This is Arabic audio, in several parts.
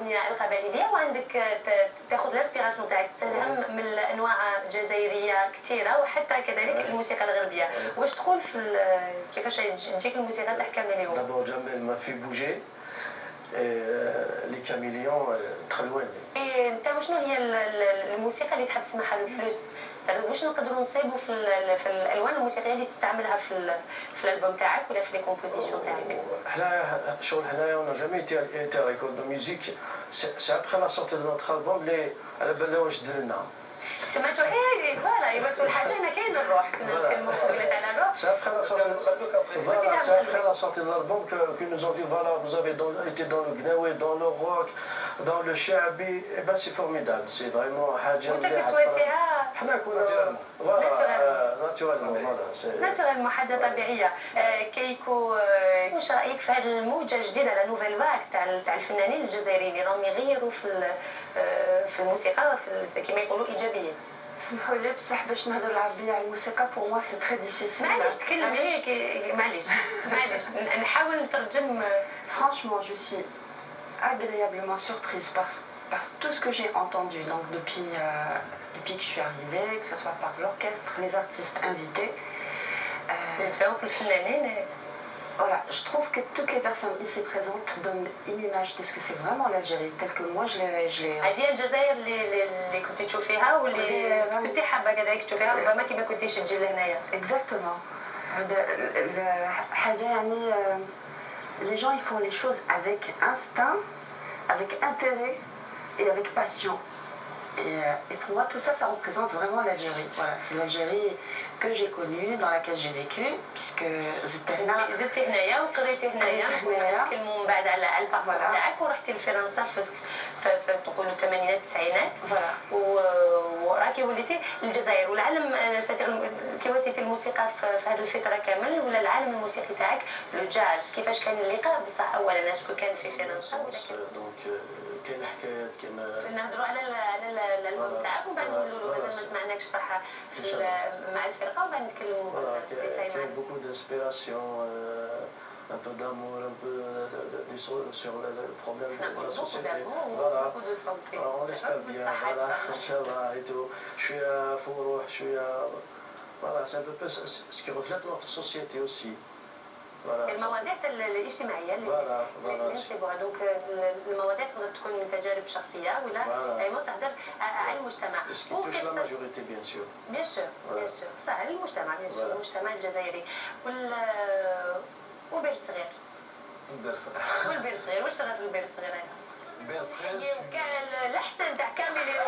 الاغنيه القبائليه، وعندك تاخذ الانسبيراسيون تاعك تستلهم من الانواع الجزائريه كثيره، وحتى كذلك الموسيقى الغربيه. واش تقول في كيفاش تجيك الموسيقى تاع كاميليون؟ دابور جمال ما في بوجي لي كاميليون تخلواني. انت وشنو هي الموسيقى اللي تحب تسمعها لو بلوس؟ واش نقدروا نصيبوا في الالوان الموسيقيه اللي تستعملها في الالبوم تاعك ولا في لي كومبوزيسيون تاعك؟ حنايا شغل حنايا اون جامي été à l'école de musique. C'est après la sortie de notre album اللي على بالنا واش درنا. سمعتوا ايه فوالا يبقى الحاجه هنا كاين الروح، نتكلموا قبيله على الروح. C'est après la sortie de l'album que nous ont dit voilà, vous avez été dans le gnaoui, dans le rock, dans le shabi, et ben c'est formidable, c'est vraiment حاجه مليحه. وتواسيها حنا كنا فوالا ناتورالمون حاجه طبيعيه. كيكو واش رايك في هذه الموجه الجديده لا نوفيل فاك تاع الفنانين الجزائريين اللي راهم يغيروا في الموسيقى كما يقولوا ايجابيين؟ اسمحوا لي بصح باش نهضر العربيه على الموسيقى بور موا سي تري ديفيسيل. معليش تكلم هيك، معليش نحاول نترجم. Franchement, je suis agréablement surprise par tout ce que j'ai entendu donc depuis que je suis arrivée, que ce soit par l'orchestre, les artistes invités. Voilà, je trouve que toutes les personnes ici présentes donnent une image de ce que c'est vraiment l'Algérie, telle que moi je l'ai. هذه الجزائر اللي كنتي تشوفيها واللي كنتي حابه كذلك تشوفيها، ربما كي ما كنتيش تجي لهنايا. Exactement. حاجه يعني les gens ils font les choses avec instinct, avec intérêt et avec passion. Et pour moi, tout ça, ça représente vraiment l'Algérie. Voilà, c'est l'Algérie que j'ai connue, dans laquelle j'ai vécu, puisque زدتي هنايا وقريتي هنايا، نتكلموا من بعد على الباركور تاعك، ورحتي لفرنسا في نقولوا الثمانينات التسعينات، وراكي وليتي الجزائر. والعالم كي واسيتي الموسيقى في هذه الفتره كامل، ولا العالم الموسيقي تاعك لو جاز، كيفاش كان اللقاء بصح اولا اسكو كان في فرنسا ولا كاين حكايات كيما نهضروا على الالبوم تاعك، ومن بعد نقولوا له مازال ما سمعناكش صح مع الفرقه، ومن بعد نتكلموا ديتاي معاك. beaucoup d'inspiration, un peu d'amour, un peu sur le problème de la société. Voilà. On l'espère bien. Voilà. Inch'Allah et tout. شويه فروح شويه. Voilà, c'est un peu plus ce qui reflète notre société aussi. المواضيع الاجتماعيه اللي نسيبوها، دونك المواضيع تقدر تكون من تجارب شخصيه ولا ايمون تهضر على المجتمع. لا ماجوريتي بيان سور. بيان سور صح، المجتمع بيان سور، المجتمع الجزائري والبير الصغير. والبير الصغير، واش راه في البير الصغير؟ البير الصغير الاحسن تاع كاميليون.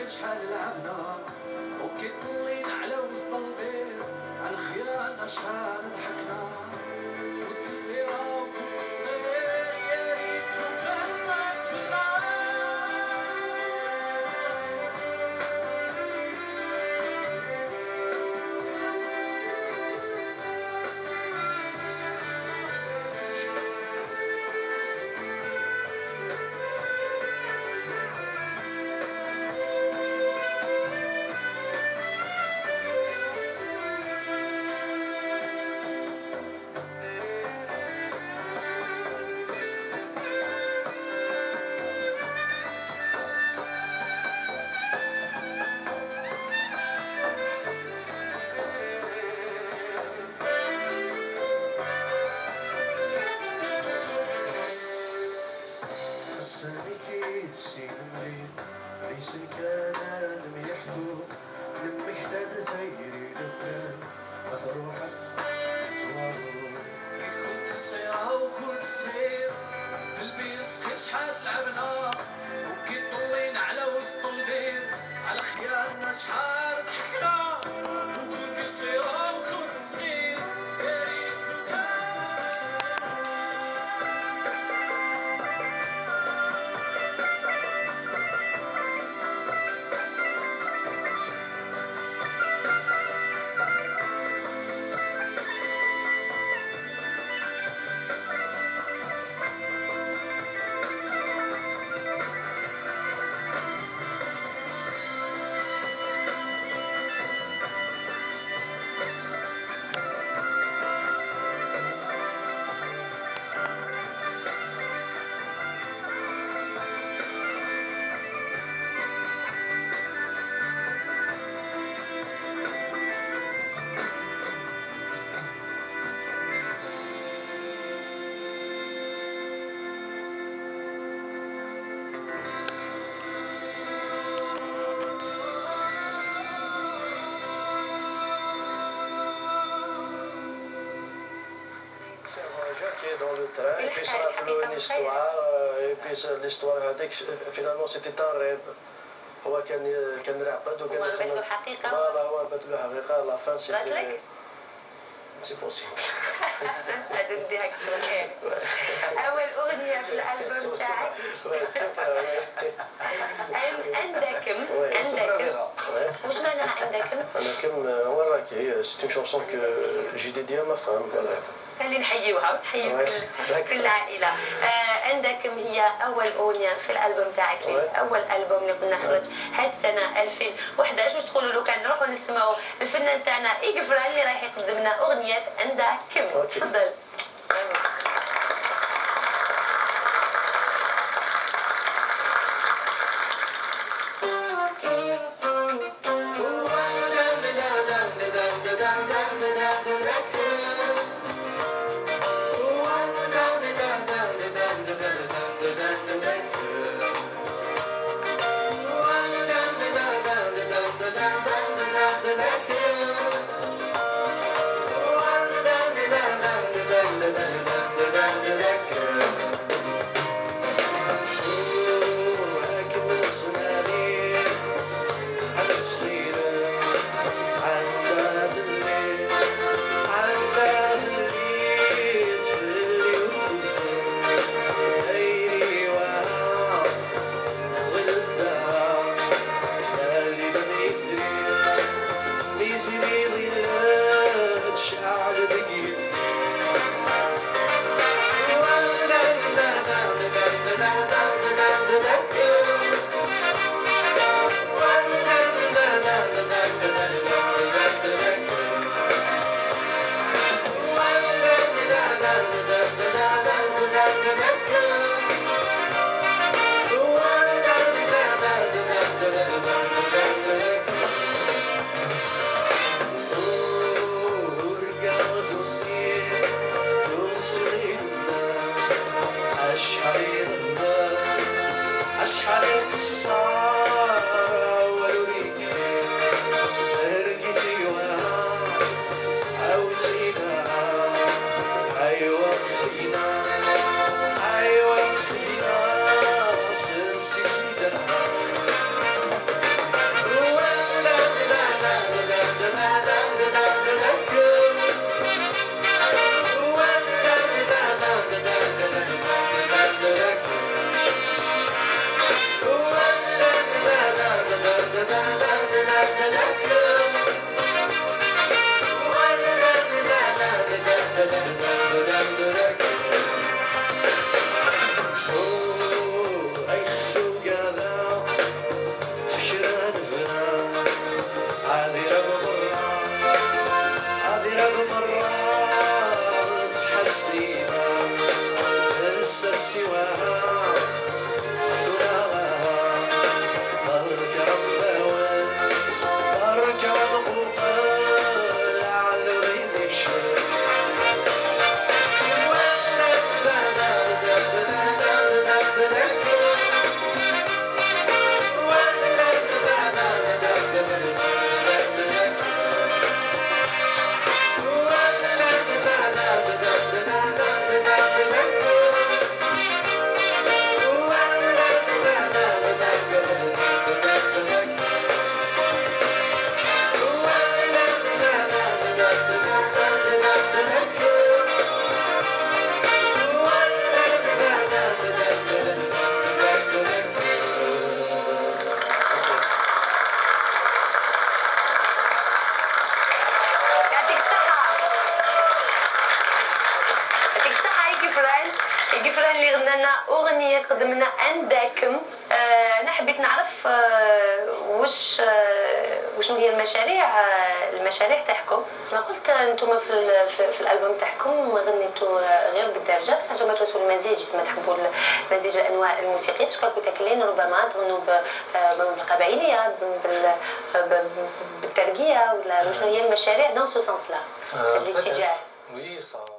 شحال لعبنا وكي طلينا على وسط البير على الخيانة شحال ضحكنا كنت صغيرة وكنت صغير لسانك يتسيلي في سكانة ميحلو لمك تدثيري دفلان أثروحك تمارو كنت صغيرة وكنت صغير في البيس شحال لعبنا وكي طلينا على وسط البير على خيالنا شحال ضحكنا وكنت صغيرة وكنت صغير يا ريت لو كان qui est dans le train, et puis ça raconte une histoire, et puis l'histoire finalement c'était un rêve. هو كان رعبد وكان هو بات له حقيقة؟ لا هو بات له حقيقة لا فان سيتي سي بوسيبل. نديها كثر. أول أغنية في الألبوم تاعك عندكم وش معناها عندكم؟ عندكم وراك هي سيت اون شونسون كو جي ديدي ا ما فام فوالا. اللي نحيوها ونحيو كل العائلة. عندكم هي أول أغنية في الألبوم تاعك أول ألبوم اللي كنا خرج هاد السنة 2011. واش تقولوا له كان نروحوا نسمعوا الفنان تاعنا إقفران اللي رايح يقدم لنا أغنية عندكم. تفضل. جفران اللي غنى لنا اغنيه قدم لنا عندكم. انا حبيت نعرف شنو هي المشاريع تاعكم. ما قلت انتم في الالبوم تاعكم غنيتوا غير بالدرجه، بصح انتم توصلوا المزيج، يسمى تحبوا مزيج الانواع الموسيقيه. شكون تاكلين ربما تغنوا بالقبائليه بالترقيه، ولا شنو هي المشاريع دون سو سونس لا الاتجاه؟ Oui, ça.